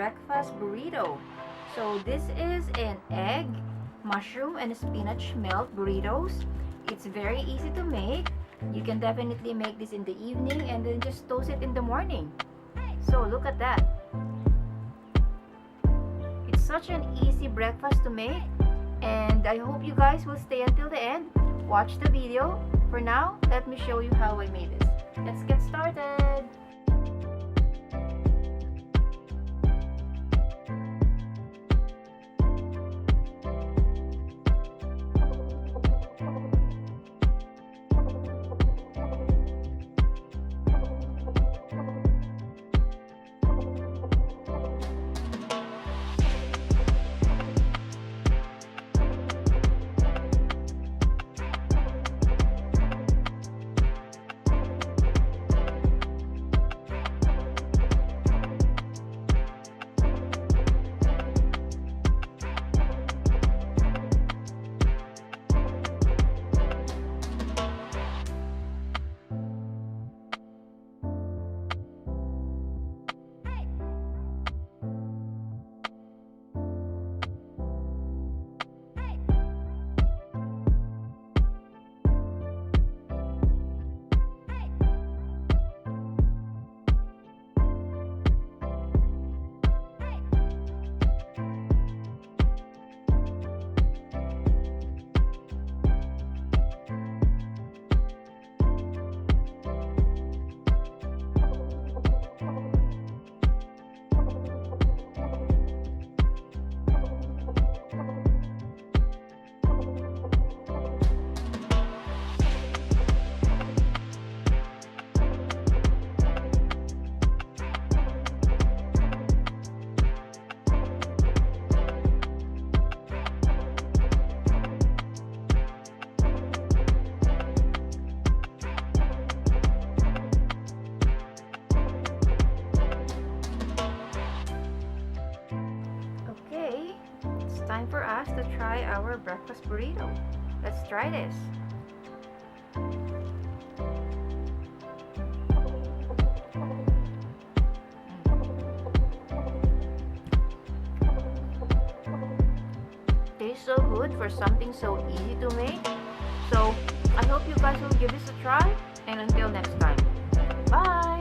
breakfast burrito. So this is an egg, mushroom, and spinach melt burritos. It's very easy to make. You can definitely make this in the evening and then just toast it in the morning. So look at that. It's such an easy breakfast to make, and I hope you guys will stay until the end. Watch the video. For now, let me show you how I made this. Let's get started. Time for us to try our breakfast burrito. Let's try this. Tastes so good for something so easy to make. So I hope you guys will give this a try, and until next time, bye!